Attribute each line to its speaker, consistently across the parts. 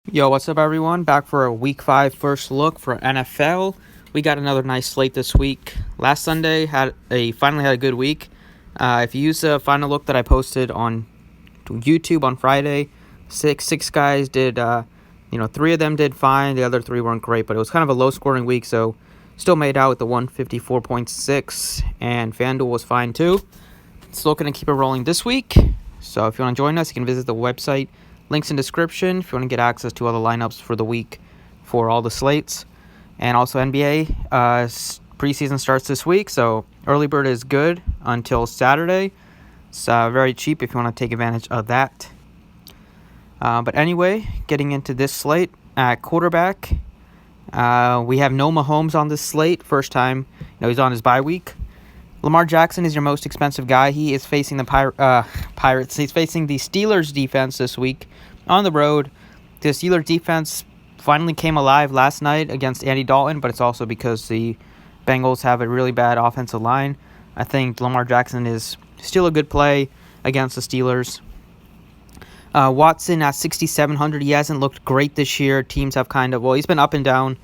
Speaker 1: Yo, what's up, everyone? Back for a Week 5 first look for NFL. We got another nice slate this week. Last Sunday finally had a good week. If you use the final look that I posted on YouTube on Friday, six guys did. Three of them did fine. The other three weren't great, but it was kind of a low scoring week, so still made out with the 154.6. And FanDuel was fine too. Still gonna keep it rolling this week. So if you want to join us, you can visit the website. Links in description if you want to get access to all the lineups for the week for all the slates. And also NBA preseason starts this week, so early bird is good until Saturday. It's very cheap if you want to take advantage of that. But anyway, getting into this slate at quarterback, we have no Mahomes on this slate. First time, he's on his bye week. Lamar Jackson is your most expensive guy. He is facing the Pirates. He's facing the Steelers defense this week on the road. The Steelers defense finally came alive last night against Andy Dalton, but it's also because the Bengals have a really bad offensive line. I think Lamar Jackson is still a good play against the Steelers. Watson at 6,700. He hasn't looked great this year. Teams have he's been up and down.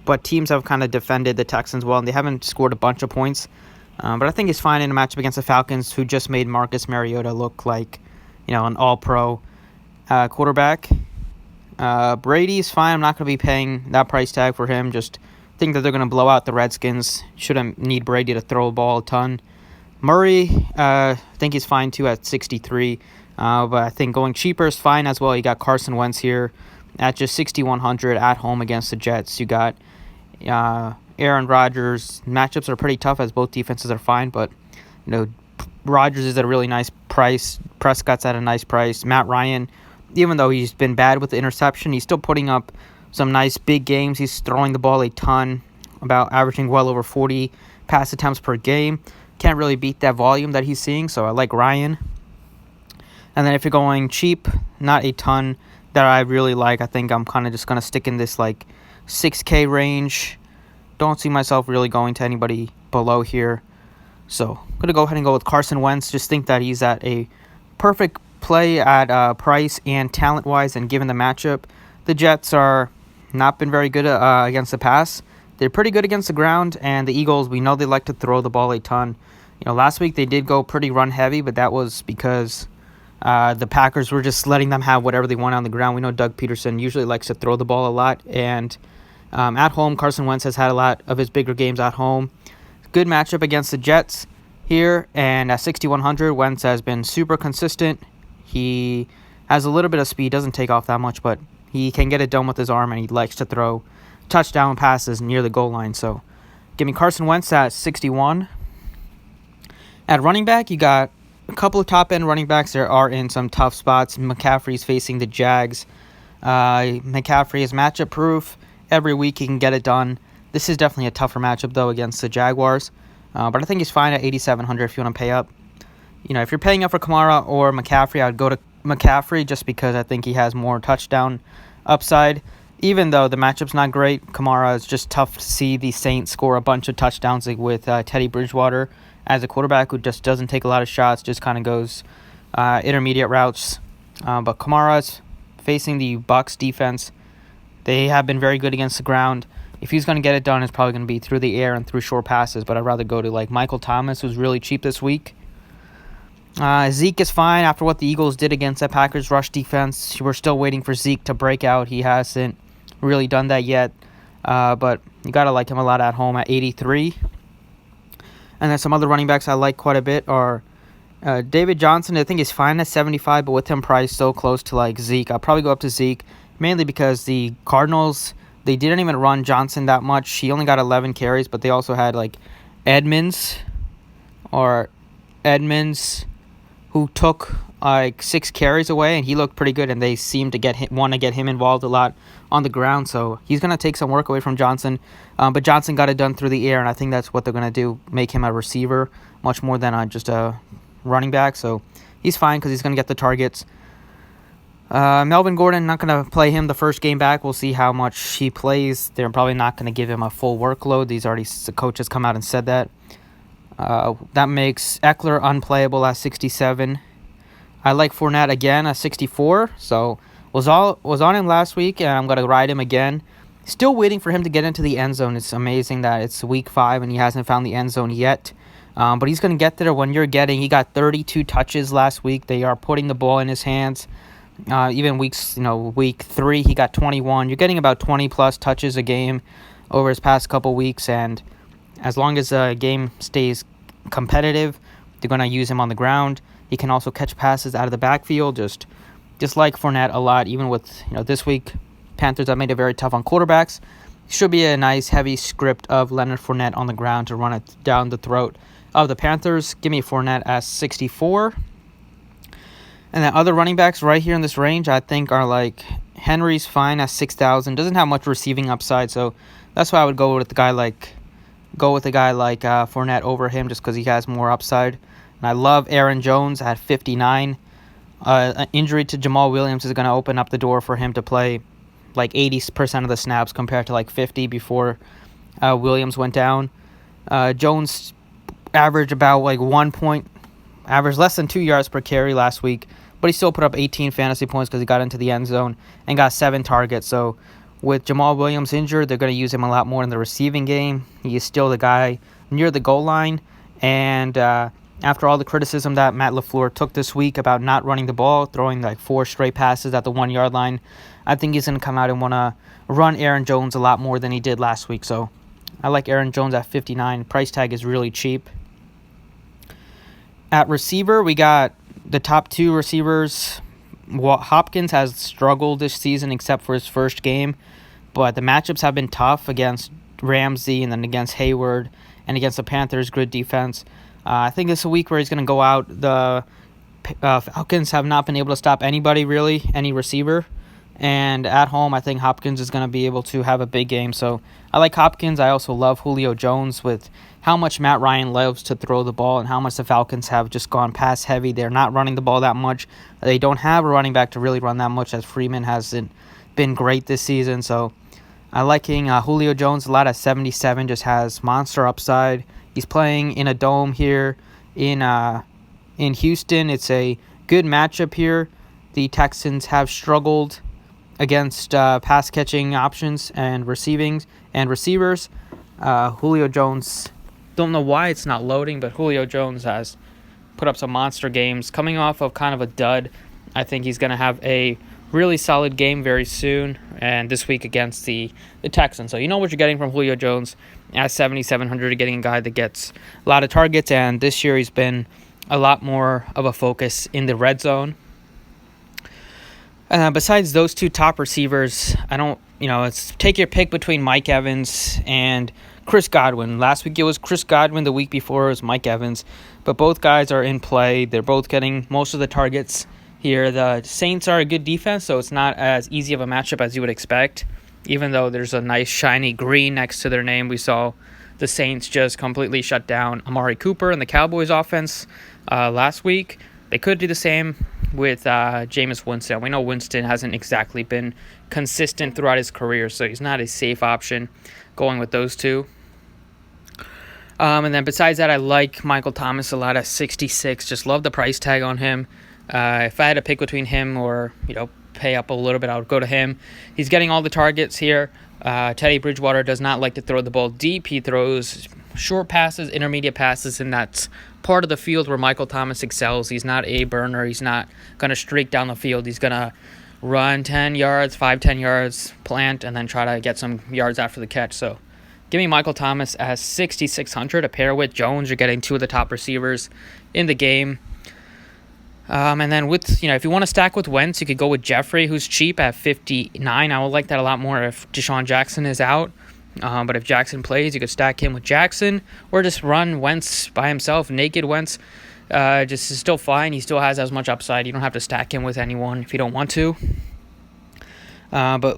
Speaker 1: But teams have kind of defended the Texans well, and they haven't scored a bunch of points. But I think he's fine in a matchup against the Falcons, who just made Marcus Mariota look like, an all-pro quarterback. Brady's fine. I'm not going to be paying that price tag for him. Just think that they're going to blow out the Redskins. Shouldn't need Brady to throw the ball a ton. Murray, I think he's fine too at 63. But I think going cheaper is fine as well. You got Carson Wentz here at just 6,100 at home against the Jets. You got Aaron Rodgers. Matchups are pretty tough as both defenses are fine, but Rodgers is at a really nice price. Prescott's at a nice price. Matt Ryan, even though he's been bad with the interception, he's still putting up some nice big games. He's throwing the ball a ton, about averaging well over 40 pass attempts per game. Can't really beat that volume that he's seeing, so I like Ryan. And then if you're going cheap, not a ton that I really like. I think I'm kind of just going to stick in this 6K range. Don't see myself really going to anybody below here. So I'm going to go ahead and go with Carson Wentz. Just think that he's at a perfect play at price and talent-wise, and given the matchup. The Jets are not been very good against the pass. They're pretty good against the ground, and the Eagles, we know they like to throw the ball a ton. Last week they did go pretty run-heavy, but that was because the Packers were just letting them have whatever they want on the ground. We know Doug Peterson usually likes to throw the ball a lot, and at home, Carson Wentz has had a lot of his bigger games at home. Good matchup against the Jets here, and at 6,100, Wentz has been super consistent. He has a little bit of speed, doesn't take off that much, but he can get it done with his arm, and he likes to throw touchdown passes near the goal line. So give me Carson Wentz at 61. At running back, you got a couple of top-end running backs that are in some tough spots. McCaffrey's facing the Jags. McCaffrey is matchup-proof. Every week he can get it done. This is definitely a tougher matchup, though, against the Jaguars. But I think he's fine at 8,700 if you want to pay up. If you're paying up for Kamara or McCaffrey, I would go to McCaffrey just because I think he has more touchdown upside. Even though the matchup's not great, Kamara is just tough to see the Saints score a bunch of touchdowns with Teddy Bridgewater as a quarterback who just doesn't take a lot of shots, just kind of goes intermediate routes. But Kamara's facing the Bucs defense. They have been very good against the ground. If he's going to get it done, it's probably going to be through the air and through short passes, but I'd rather go to Michael Thomas, who's really cheap this week. Zeke is fine after what the Eagles did against that Packers rush defense. We're still waiting for Zeke to break out. He hasn't really done that yet, but you got to like him a lot at home at 83. And then some other running backs I like quite a bit are David Johnson. I think he's fine at 75, but with him priced so close to Zeke, I'll probably go up to Zeke, mainly because the Cardinals, they didn't even run Johnson that much. He only got 11 carries, but they also had Edmonds, who took 6 carries away, and he looked pretty good, and they seemed to want to get him involved a lot on the ground, so he's going to take some work away from Johnson. But Johnson got it done through the air, and I think that's what they're going to do, make him a receiver much more than just a running back, so he's fine because he's going to get the targets. Melvin Gordon, not going to play him the first game back. We'll see how much he plays. They're probably not going to give him a full workload. The coaches come out and said that. That makes Eckler unplayable at 67. I like Fournette again at 64, so Was on him last week, and I'm gonna ride him again. Still waiting for him to get into the end zone. It's amazing that it's week 5 and he hasn't found the end zone yet. But he's gonna get there when he got 32 touches last week. They are putting the ball in his hands. Even week 3, he got 21. You're getting about 20 plus touches a game over his past couple weeks, and as long as the game stays competitive, they're gonna use him on the ground. He can also catch passes out of the backfield, just like Fournette a lot. Even with this week, Panthers have made it very tough on quarterbacks. Should be a nice heavy script of Leonard Fournette on the ground to run it down the throat of the Panthers. Give me Fournette at 64. And the other running backs right here in this range, I think, are like Henry's fine at 6,000. Doesn't have much receiving upside, so that's why I would go with a guy like Fournette over him, just because he has more upside. And I love Aaron Jones at 59. An injury to Jamal Williams is going to open up the door for him to play like 80% of the snaps compared to like 50 before Williams went down. Jones averaged about like averaged less than 2 yards per carry last week, but he still put up 18 fantasy points because he got into the end zone and got 7 targets. So with Jamal Williams injured, they're going to use him a lot more in the receiving game. He is still the guy near the goal line, and after all the criticism that Matt LaFleur took this week about not running the ball, throwing like 4 straight passes at the 1-yard line, I think he's going to come out and want to run Aaron Jones a lot more than he did last week. So I like Aaron Jones at 59. Price tag is really cheap. At receiver, we got the top 2 receivers. Hopkins has struggled this season except for his first game, but the matchups have been tough against Ramsey and then against Hayward and against the Panthers' good defense. I think this is a week where he's going to go out. The Falcons have not been able to stop anybody, really, any receiver. And at home, I think Hopkins is going to be able to have a big game. So I like Hopkins. I also love Julio Jones with how much Matt Ryan loves to throw the ball and how much the Falcons have just gone pass heavy. They're not running the ball that much. They don't have a running back to really run that much, as Freeman hasn't been great this season. So I like Julio Jones a lot at 77. Just has monster upside. He's playing in a dome here in Houston. It's a good matchup here. The Texans have struggled against pass catching options and receivers. Julio Jones, don't know why it's not loading, but Julio Jones has put up some monster games. Coming off of kind of a dud, I think he's going to have a really solid game very soon, and this week against the Texans. So you know what you're getting from Julio Jones at 7,700. You're getting a guy that gets a lot of targets, and this year he's been a lot more of a focus in the red zone. Besides those 2 top receivers, it's take your pick between Mike Evans and Chris Godwin. Last week it was Chris Godwin. The week before it was Mike Evans. But both guys are in play. They're both getting most of the targets here. The Saints are a good defense, so it's not as easy of a matchup as you would expect. Even though there's a nice shiny green next to their name, we saw the Saints just completely shut down Amari Cooper and the Cowboys offense last week. They could do the same with Jameis Winston. We know Winston hasn't exactly been consistent throughout his career, so he's not a safe option going with those 2. And then besides that, I like Michael Thomas a lot at 66. Just love the price tag on him. If I had to pick between him or pay up a little bit, I would go to him. He's getting all the targets here. Teddy Bridgewater does not like to throw the ball deep. He throws short passes, intermediate passes, and that's part of the field where Michael Thomas excels. He's not a burner. He's not going to streak down the field. He's going to run 10 yards, 10 yards, plant, and then try to get some yards after the catch. So give me Michael Thomas as 6,600 to pair with Jones. You're getting 2 of the top receivers in the game. And then if you want to stack with Wentz, you could go with Jeffrey, who's cheap at 59. I would like that a lot more if Deshaun Jackson is out. But if Jackson plays, you could stack him with Jackson or just run Wentz by himself. Naked Wentz just is still fine. He still has as much upside. You don't have to stack him with anyone if you don't want to. But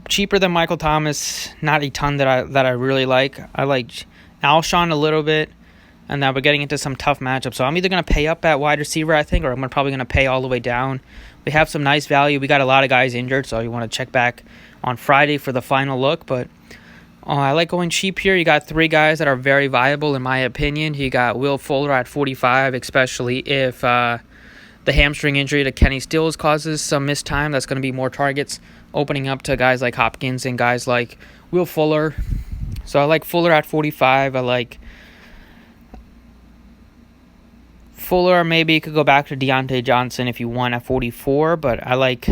Speaker 1: cheaper than Michael Thomas, not a ton that I really like. I like Alshon a little bit. And now we're getting into some tough matchups. So I'm either going to pay up at wide receiver, I think, or I'm probably going to pay all the way down. We have some nice value. We got a lot of guys injured, so you want to check back on Friday for the final look. But I like going cheap here. You got 3 guys that are very viable, in my opinion. You got Will Fuller at 45, especially if the hamstring injury to Kenny Stills causes some missed time. That's going to be more targets opening up to guys like Hopkins and guys like Will Fuller. So I like Fuller at 45. I like Fuller. Maybe you could go back to Deontay Johnson if you want at 44, but I like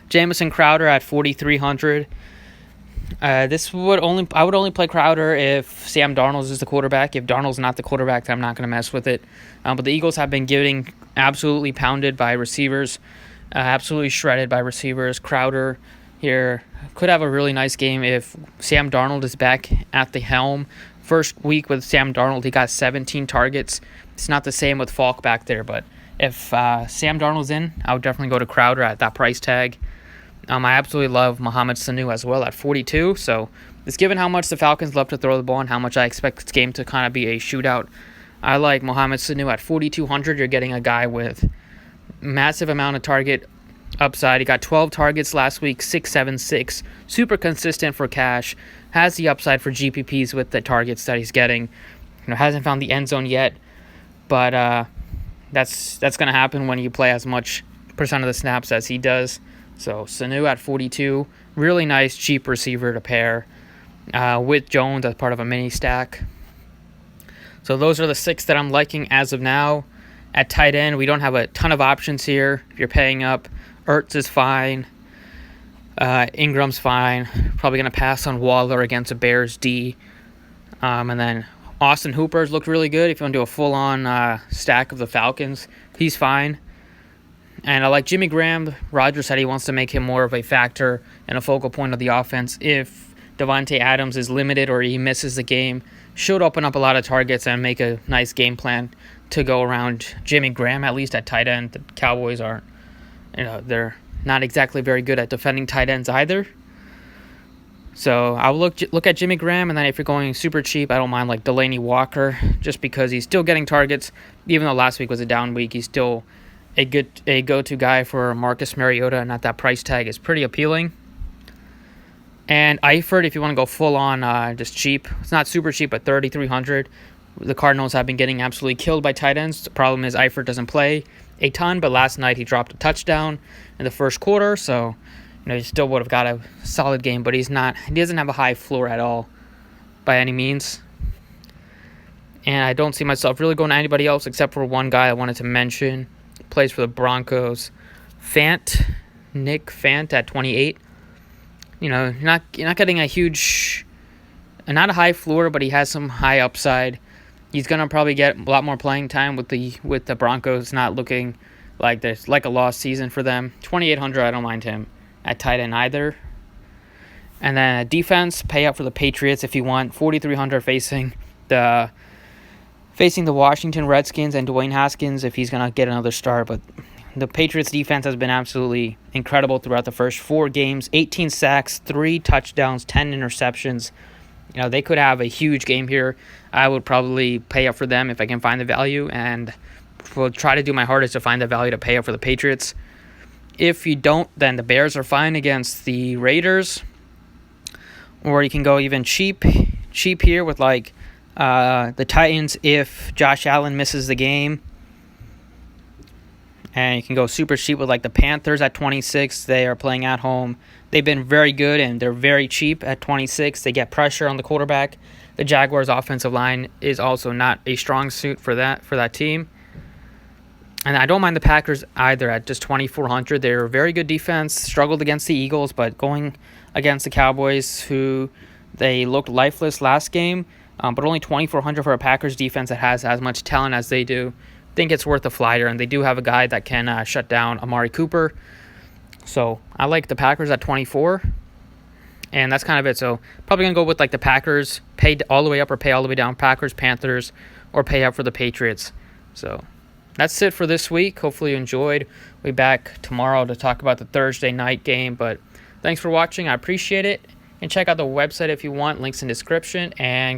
Speaker 1: Jamison Crowder at 4,300. I would only play Crowder if Sam Darnold is the quarterback. If Darnold's not the quarterback, then I'm not going to mess with it. But the Eagles have been getting absolutely pounded by receivers, absolutely shredded by receivers. Crowder here could have a really nice game if Sam Darnold is back at the helm. First week with Sam Darnold, he got 17 targets. It's not the same with Falk back there, but if Sam Darnold's in, I would definitely go to Crowder at that price tag. I absolutely love Mohamed Sanu as well at 42. So, just given how much the Falcons love to throw the ball and how much I expect this game to kind of be a shootout, I like Mohamed Sanu at 4,200. You're getting a guy with massive amount of target upside. He got 12 targets last week, 6.76. Super consistent for cash. Has the upside for GPPs with the targets that he's getting. Hasn't found the end zone yet, but that's going to happen when you play as much percent of the snaps as he does. So Sanu at 42, really nice cheap receiver to pair with Jones as part of a mini stack. So those are the 6 that I'm liking as of now. At tight end, we don't have a ton of options here. If you're paying up, Ertz is fine. Ingram's fine. Probably going to pass on Waller against a Bears D. And then Austin Hooper's looked really good. If you want to do a full-on stack of the Falcons, he's fine. And I like Jimmy Graham. Rodgers said he wants to make him more of a factor and a focal point of the offense. If Devontae Adams is limited or he misses the game, should open up a lot of targets and make a nice game plan to go around Jimmy Graham, at least at tight end. The Cowboys aren't, they're not exactly very good at defending tight ends either. So I'll look at Jimmy Graham, and then if you're going super cheap, I don't mind like Delaney Walker, just because he's still getting targets. Even though last week was a down week, he's still a go-to guy for Marcus Mariota, and at that price tag is pretty appealing. And Eifert, if you want to go full-on just cheap, it's not super cheap, but 3,300. The Cardinals have been getting absolutely killed by tight ends. The problem is Eifert doesn't play a ton, but last night he dropped a touchdown in the first quarter, so he still would have got a solid game, but he doesn't have a high floor at all by any means. And I don't see myself really going to anybody else except for one guy I wanted to mention. Plays for the Broncos. Nick Fant at 28. You're not getting a huge, not a high floor, but he has some high upside. He's gonna probably get a lot more playing time with the Broncos not looking like this, like a lost season for them. 2,800, I don't mind him at tight end either. And then defense, pay up for the Patriots if you want. 4,300 facing the Washington Redskins and Dwayne Haskins if he's going to get another start. But the Patriots defense has been absolutely incredible throughout the first 4 games. 18 sacks, 3 touchdowns, 10 interceptions. They could have a huge game here. I would probably pay up for them if I can find the value, and will try to do my hardest to find the value to pay up for the Patriots. If you don't, then the Bears are fine against the Raiders. Or you can go even cheap here with like the Titans if Josh Allen misses the game. And you can go super cheap with like the Panthers at 26. They are playing at home. They've been very good, and they're very cheap at 26. They get pressure on the quarterback. The Jaguars' offensive line is also not a strong suit for that team. And I don't mind the Packers either at just 2,400. They're a very good defense, struggled against the Eagles, but going against the Cowboys, who they looked lifeless last game, but only 2,400 for a Packers defense that has as much talent as they do. I think it's worth a flyer, and they do have a guy that can shut down Amari Cooper. So I like the Packers at 24, and that's kind of it. So probably going to go with like the Packers, pay all the way up or pay all the way down, Packers, Panthers, or pay up for the Patriots. So that's it for this week. Hopefully you enjoyed. We'll be back tomorrow to talk about the Thursday night game, but thanks for watching. I appreciate it, and check out the website if you want. Links in description, and